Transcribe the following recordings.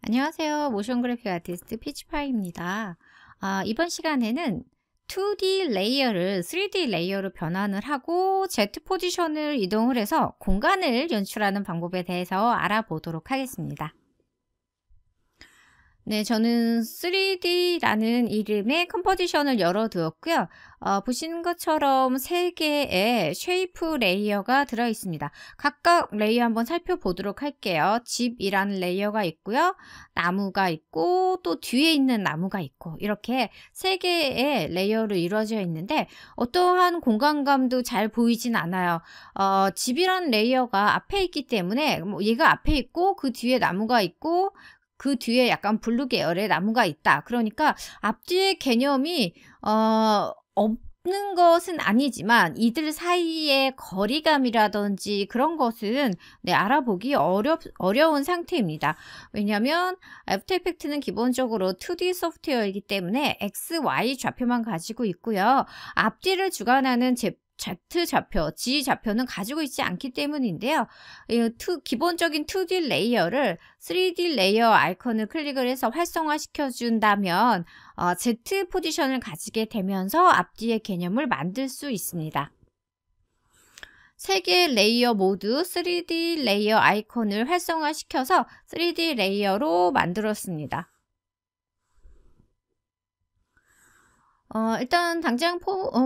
안녕하세요. 모션 그래픽 아티스트 피치파이입니다. 이번 시간에는 2D 레이어를 3D 레이어로 변환을 하고 Z 포지션을 이동을 해서 공간을 연출하는 방법에 대해서 알아보도록 하겠습니다. 네, 저는 3D라는 이름의 컴포지션을 열어두었고요. 보시는 것처럼 3개의 쉐이프 레이어가 들어 있습니다. 각각 레이어 한번 살펴보도록 할게요. 집이라는 레이어가 있고요. 나무가 있고 또 뒤에 있는 나무가 있고 이렇게 3개의 레이어로 이루어져 있는데 어떠한 공간감도 잘 보이진 않아요. 집이라는 레이어가 앞에 있기 때문에 얘가 앞에 있고 그 뒤에 나무가 있고 그 뒤에 약간 블루 계열의 나무가 있다. 그러니까 앞뒤의 개념이 없는 것은 아니지만 이들 사이의 거리감이라든지 그런 것은 알아보기 어려운 상태입니다. 왜냐하면 애프터 이펙트는 기본적으로 2D 소프트웨어이기 때문에 X, Y 좌표만 가지고 있고요. 앞뒤를 주관하는 Z 좌표, G 좌표는 가지고 있지 않기 때문인데요. 기본적인 2D 레이어를 3D 레이어 아이콘을 클릭을 해서 활성화시켜 준다면 Z 포지션을 가지게 되면서 앞뒤의 개념을 만들 수 있습니다. 3개의 레이어 모두 3D 레이어 아이콘을 활성화시켜서 3D 레이어로 만들었습니다. 일단 당장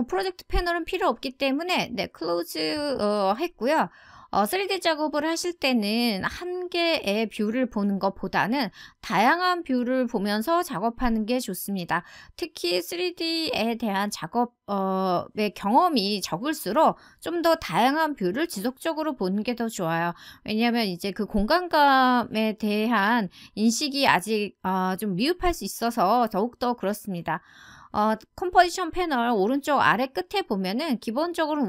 프로젝트 패널은 필요 없기 때문에 클로즈 했고요. 3D 작업을 하실 때는 한 개의 뷰를 보는 것보다는 다양한 뷰를 보면서 작업하는 게 좋습니다. 특히 3D에 대한 작업의 경험이 적을수록 좀 더 다양한 뷰를 지속적으로 보는 게 더 좋아요. 왜냐하면 이제 그 공간감에 대한 인식이 아직 좀 미흡할 수 있어서 더욱더 그렇습니다. 컴포지션 패널 오른쪽 아래 끝에 보면은 기본적으로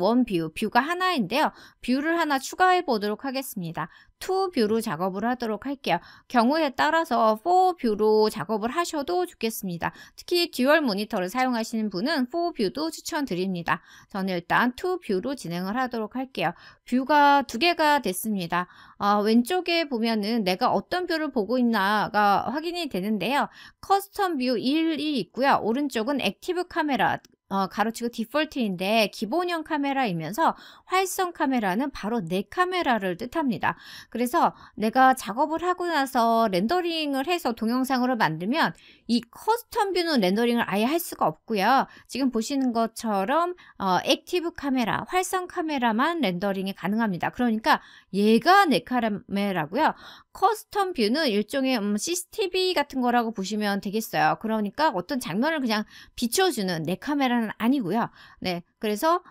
뷰가 하나인데요. 뷰를 하나 추가해 보도록 하겠습니다. 2뷰로 작업을 하도록 할게요. 경우에 따라서 4뷰로 작업을 하셔도 좋겠습니다. 특히 듀얼 모니터를 사용하시는 분은 4뷰도 추천드립니다. 저는 일단 2뷰로 진행을 하도록 할게요. 뷰가 2개가 됐습니다. 왼쪽에 보면은 내가 어떤 뷰를 보고 있나가 확인이 되는데요. 커스텀 뷰 1이 있고요. 오른쪽은 액티브 카메라 가로치고 디폴트인데 기본형 카메라이면서 활성 카메라는 바로 내 카메라를 뜻합니다. 그래서 내가 작업을 하고 나서 렌더링을 해서 동영상으로 만들면 이 커스텀 뷰는 렌더링을 아예 할 수가 없고요. 지금 보시는 것처럼 액티브 카메라, 활성 카메라만 렌더링이 가능합니다. 그러니까 얘가 내 카메라고요. 커스텀 뷰는 일종의 CCTV 같은 거라고 보시면 되겠어요. 그러니까 어떤 장면을 그냥 비춰주는 내 카메라는 아니고요. 네, 그래서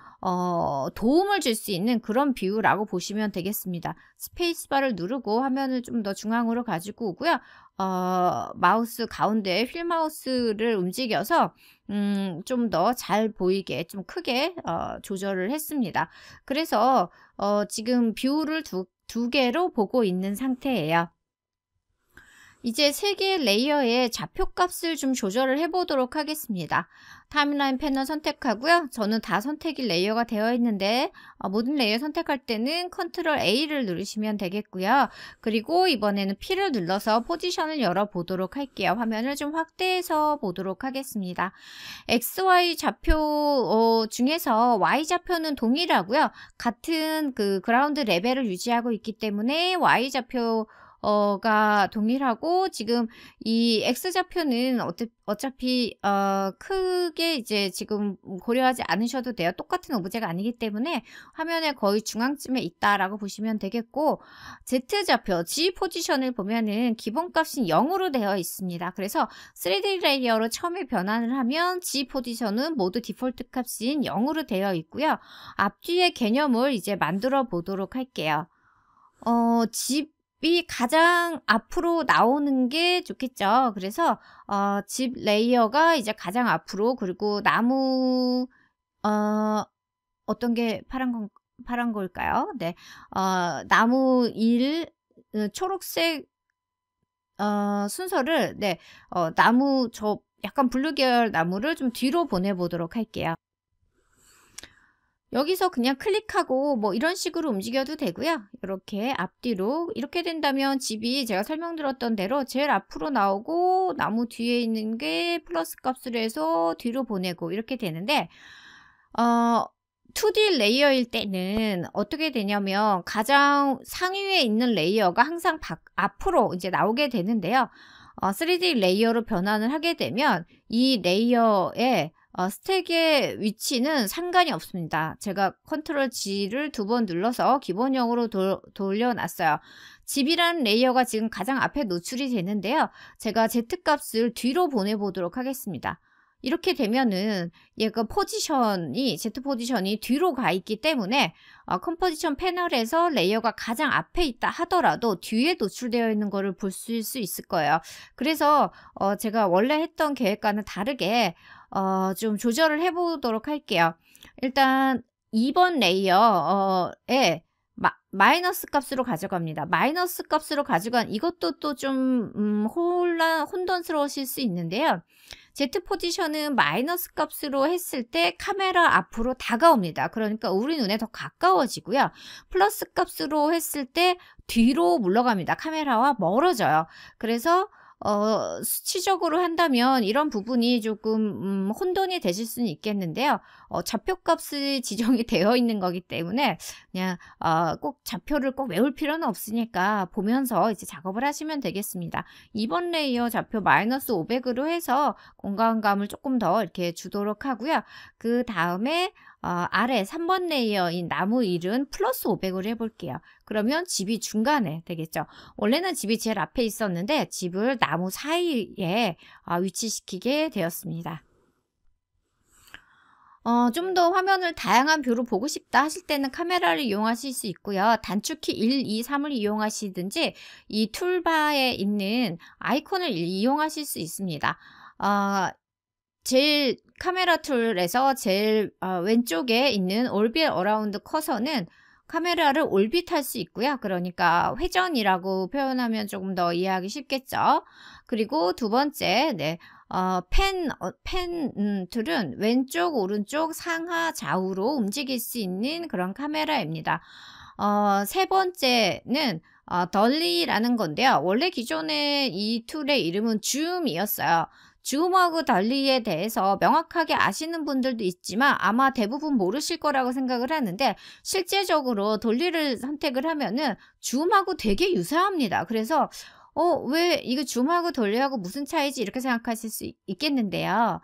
도움을 줄 수 있는 그런 뷰라고 보시면 되겠습니다. 스페이스바를 누르고 화면을 좀 더 중앙으로 가지고 오고요. 마우스 가운데에 휠 마우스를 움직여서 좀 더 잘 보이게 좀 크게 조절을 했습니다. 그래서 지금 뷰를 두 개로 보고 있는 상태예요. 이제 3개의 레이어의 좌표값을 좀 조절을 해보도록 하겠습니다. 타임라인 패널 선택하고요. 저는 다 선택이 레이어가 되어 있는데 모든 레이어 선택할 때는 컨트롤 A를 누르시면 되겠고요. 그리고 이번에는 P를 눌러서 포지션을 열어보도록 할게요. 화면을 좀 확대해서 보도록 하겠습니다. XY 좌표 중에서 Y 좌표는 동일하고요. 같은 그 그라운드 레벨을 유지하고 있기 때문에 Y 좌표 가 동일하고 지금 이 X좌표는 어차피 크게 이제 지금 고려하지 않으셔도 돼요. 똑같은 오브제가 아니기 때문에 화면의 거의 중앙쯤에 있다라고 보시면 되겠고 Z좌표, G 포지션을 보면은 기본값이 0으로 되어 있습니다. 그래서 3D 레이어로 처음에 변환을 하면 G 포지션은 모두 디폴트 값인 0으로 되어 있고요. 앞뒤의 개념을 이제 만들어 보도록 할게요. 집이 가장 앞으로 나오는 게 좋겠죠. 그래서 집 레이어가 이제 가장 앞으로, 그리고 나무 어떤 게 파란 걸까요? 네, 나무 1 초록색 순서를 나무 약간 블루 계열 나무를 좀 뒤로 보내보도록 할게요. 여기서 그냥 클릭하고 뭐 이런 식으로 움직여도 되고요. 이렇게 앞뒤로 이렇게 된다면 집이 제가 설명드렸던 대로 제일 앞으로 나오고 나무 뒤에 있는 게 플러스 값으로 해서 뒤로 보내고 이렇게 되는데 2D 레이어일 때는 어떻게 되냐면 가장 상위에 있는 레이어가 항상 앞으로 이제 나오게 되는데요. 3D 레이어로 변환을 하게 되면 이 레이어의 스택의 위치는 상관이 없습니다. 제가 컨트롤 G를 2번 눌러서 기본형으로 돌려놨어요. 집이라는 레이어가 지금 가장 앞에 노출이 되는데요. 제가 Z값을 뒤로 보내보도록 하겠습니다. 이렇게 되면은 얘가 Z 포지션이 뒤로 가 있기 때문에 컴포지션 패널에서 레이어가 가장 앞에 있다 하더라도 뒤에 노출되어 있는 거를 볼 수 있을 거예요. 그래서 제가 원래 했던 계획과는 다르게 좀 조절을 해보도록 할게요. 일단 2번 레이어에 마이너스 값으로 가져갑니다. 마이너스 값으로 가져간 이것도 또 좀 혼돈스러우실 수 있는데요. Z 포지션은 마이너스 값으로 했을 때 카메라 앞으로 다가옵니다. 그러니까 우리 눈에 더 가까워지고요. 플러스 값으로 했을 때 뒤로 물러갑니다. 카메라와 멀어져요. 그래서 수치적으로 한다면 이런 부분이 조금 혼돈이 되실 수는 있겠는데요. 좌표값이 지정이 되어 있는 거기 때문에 그냥 꼭 좌표를 꼭 외울 필요는 없으니까 보면서 이제 작업을 하시면 되겠습니다. 2번 레이어 좌표 마이너스 500으로 해서 공간감을 조금 더 이렇게 주도록 하고요. 그 다음에 아래 3번 레이어인 나무 일은 플러스 500으로 해볼게요. 그러면 집이 중간에 되겠죠. 원래는 집이 제일 앞에 있었는데 집을 나무 사이에 위치시키게 되었습니다. 좀 더 화면을 다양한 뷰로 보고 싶다 하실 때는 카메라를 이용하실 수 있고요. 단축키 1, 2, 3을 이용하시든지 이 툴바에 있는 아이콘을 이용하실 수 있습니다. 제일 카메라 툴에서 제일 왼쪽에 있는 올빗 어라운드 커서는 카메라를 올빗할 수 있고요. 그러니까 회전이라고 표현하면 조금 더 이해하기 쉽겠죠. 그리고 두 번째, 펜 툴은 왼쪽, 오른쪽, 상하, 좌우로 움직일 수 있는 그런 카메라입니다. 세 번째는 덜리라는 건데요. 원래 기존에 이 툴의 이름은 줌이었어요. 줌하고 덜리에 대해서 명확하게 아시는 분들도 있지만 아마 대부분 모르실 거라고 생각을 하는데 실제적으로 덜리를 선택을 하면은 줌하고 되게 유사합니다. 그래서 왜 이거 줌하고 덜리하고 무슨 차이지 이렇게 생각하실 수 있겠는데요.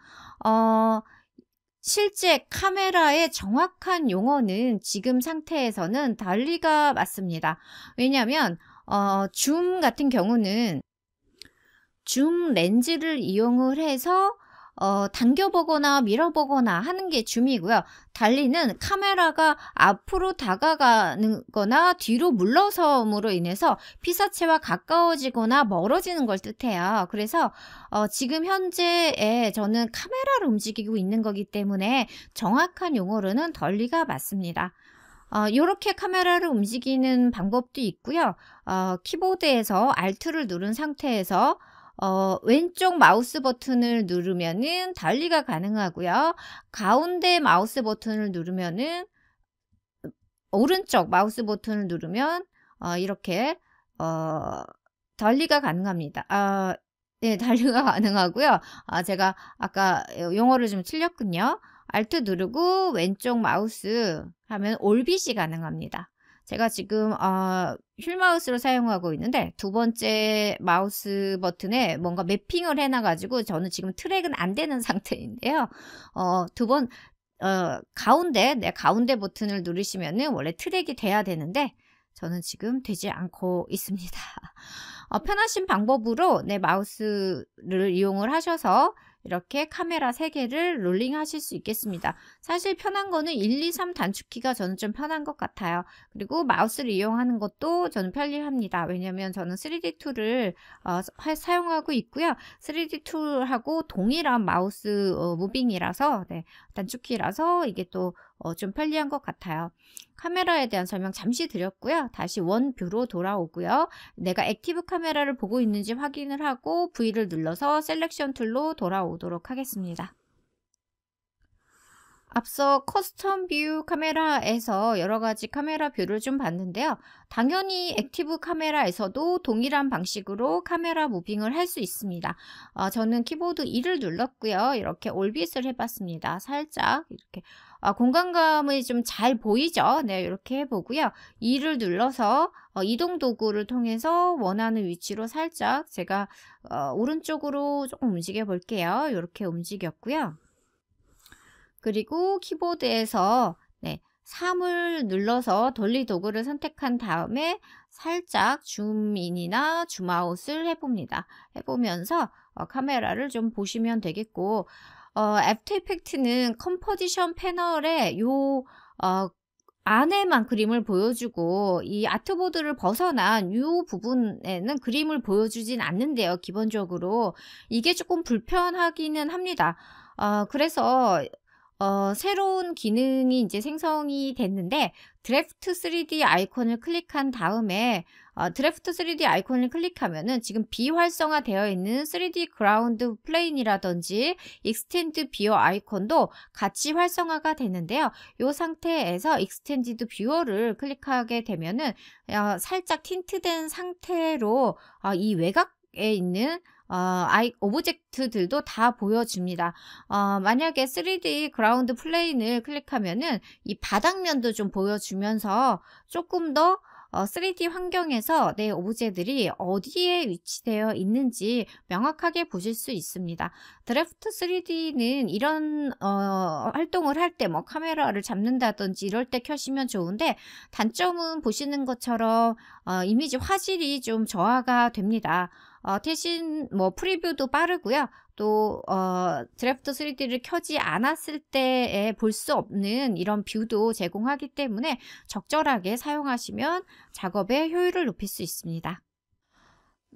실제 카메라의 정확한 용어는 지금 상태에서는 덜리가 맞습니다. 왜냐하면 줌 같은 경우는 줌 렌즈를 이용을 해서 당겨보거나 밀어보거나 하는 게 줌이고요. 달리는 카메라가 앞으로 다가가는 거나 뒤로 물러섬으로 인해서 피사체와 가까워지거나 멀어지는 걸 뜻해요. 그래서 지금 현재에 저는 카메라를 움직이고 있는 거기 때문에 정확한 용어로는 덜리가 맞습니다. 이렇게 카메라를 움직이는 방법도 있고요. 키보드에서 Alt를 누른 상태에서 왼쪽 마우스 버튼을 누르면은 달리가 가능하고요. 가운데 마우스 버튼을 누르면은 오른쪽 마우스 버튼을 누르면 이렇게 달리가 가능합니다. 네, 달리가 가능하고요. 제가 아까 용어를 좀 틀렸군요. Alt 누르고 왼쪽 마우스 하면 올빗이 가능합니다. 제가 지금 휠 마우스를 사용하고 있는데 두 번째 마우스 버튼에 뭔가 매핑을 해놔가지고 저는 지금 트랙은 안 되는 상태인데요. 가운데 버튼을 누르시면은 원래 트랙이 돼야 되는데 저는 지금 되지 않고 있습니다. 편하신 방법으로 마우스를 이용을 하셔서 이렇게 카메라 3개를 롤링 하실 수 있겠습니다. 사실 편한 거는 1, 2, 3 단축키가 저는 좀 편한 것 같아요. 그리고 마우스를 이용하는 것도 저는 편리합니다. 왜냐하면 저는 3D 툴을 사용하고 있고요. 3D 툴하고 동일한 마우스 무빙이라서 단축키라서 이게 또 좀 편리한 것 같아요. 카메라에 대한 설명 잠시 드렸고요. 다시 원뷰로 돌아오고요. 내가 액티브 카메라를 보고 있는지 확인을 하고 V를 눌러서 셀렉션 툴로 돌아오도록 하겠습니다. 앞서 커스텀 뷰 카메라에서 여러 가지 카메라 뷰를 좀 봤는데요. 당연히 액티브 카메라에서도 동일한 방식으로 카메라 무빙을 할 수 있습니다. 저는 키보드 2를 눌렀고요. 이렇게 올빗을 해봤습니다. 살짝 이렇게 공간감이 좀 잘 보이죠? 네, 이렇게 해보고요. 2를 눌러서 이동 도구를 통해서 원하는 위치로 살짝 제가 오른쪽으로 조금 움직여 볼게요. 이렇게 움직였고요. 그리고 키보드에서 3을 눌러서 돌리 도구를 선택한 다음에 살짝 줌인이나 줌아웃을 해봅니다. 해보면서 카메라를 좀 보시면 되겠고, 애프터 이펙트는 컴포지션 패널에 안에만 그림을 보여주고 이 아트보드를 벗어난 이 부분에는 그림을 보여주진 않는데요. 기본적으로 이게 조금 불편하기는 합니다. 그래서 새로운 기능이 이제 생성이 됐는데, 드래프트 3D 아이콘을 클릭한 다음에 드래프트 3D 아이콘을 클릭하면은 지금 비활성화 되어 있는 3D 그라운드 플레인이라든지 익스텐드 뷰어 아이콘도 같이 활성화가 되는데요. 이 상태에서 익스텐디드 뷰어를 클릭하게 되면은 살짝 틴트된 상태로 이 외곽에 있는 오브젝트들도 다 보여줍니다. 만약에 3D 그라운드 플레인을 클릭하면은 이 바닥면도 좀 보여주면서 조금 더 3D 환경에서 내 오브제들이 어디에 위치되어 있는지 명확하게 보실 수 있습니다. 드래프트 3D는 이런 활동을 할 때 뭐 카메라를 잡는다든지 이럴 때 켜시면 좋은데, 단점은 보시는 것처럼 이미지 화질이 좀 저하가 됩니다. 대신 뭐 프리뷰도 빠르고요. 또 드래프트 3D를 켜지 않았을 때에 볼 수 없는 이런 뷰도 제공하기 때문에 적절하게 사용하시면 작업의 효율을 높일 수 있습니다.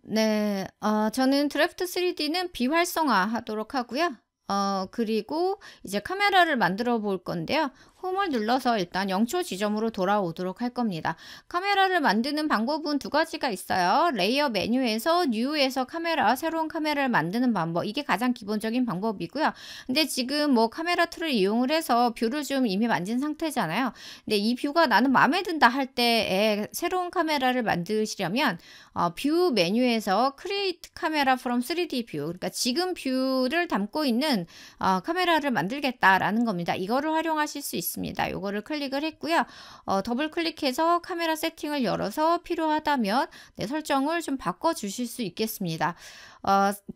네, 저는 드래프트 3D는 비활성화 하도록 하고요. 그리고 이제 카메라를 만들어 볼 건데요. 홈을 눌러서 일단 0초 지점으로 돌아오도록 할 겁니다. 카메라를 만드는 방법은 두 가지가 있어요. 레이어 메뉴에서 뉴에서 새로운 카메라를 만드는 방법. 이게 가장 기본적인 방법이고요. 근데 지금 뭐 카메라 툴을 이용을 해서 뷰를 좀 이미 만진 상태잖아요. 근데 이 뷰가 나는 마음에 든다 할 때에 새로운 카메라를 만드시려면 뷰 메뉴에서 크리에이트 카메라 from 3D 뷰. 그러니까 지금 뷰를 담고 있는 카메라를 만들겠다라는 겁니다. 이거를 활용하실 수 있습니다. 이거를 클릭을 했고요. 더블 클릭해서 카메라 세팅을 열어서 필요하다면 설정을 좀 바꿔 주실 수 있겠습니다.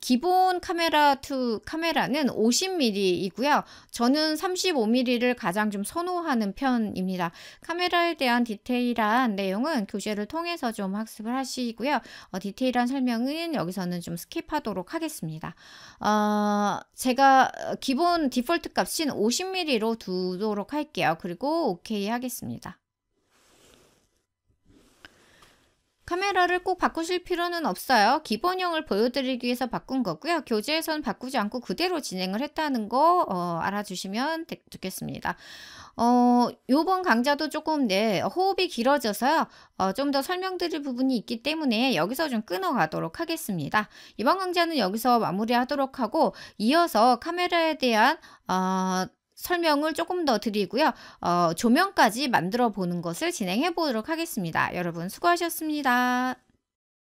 기본 카메라는 50mm이고요. 저는 35mm를 가장 좀 선호하는 편입니다. 카메라에 대한 디테일한 내용은 교재를 통해서 좀 학습을 하시고요. 디테일한 설명은 여기서는 좀 스킵하도록 하겠습니다. 제가 기본 디폴트 값인 50mm로 두도록 할게요. 그리고 OK 하겠습니다. 카메라를 꼭 바꾸실 필요는 없어요. 기본형을 보여드리기 위해서 바꾼 거고요. 교재에서는 바꾸지 않고 그대로 진행을 했다는 거 알아주시면 좋겠습니다. 요번 강좌도 조금 호흡이 길어져서요. 좀 더 설명드릴 부분이 있기 때문에 여기서 좀 끊어가도록 하겠습니다. 이번 강좌는 여기서 마무리하도록 하고, 이어서 카메라에 대한 설명을 조금 더 드리고요. 조명까지 만들어 보는 것을 진행해 보도록 하겠습니다. 여러분 수고하셨습니다.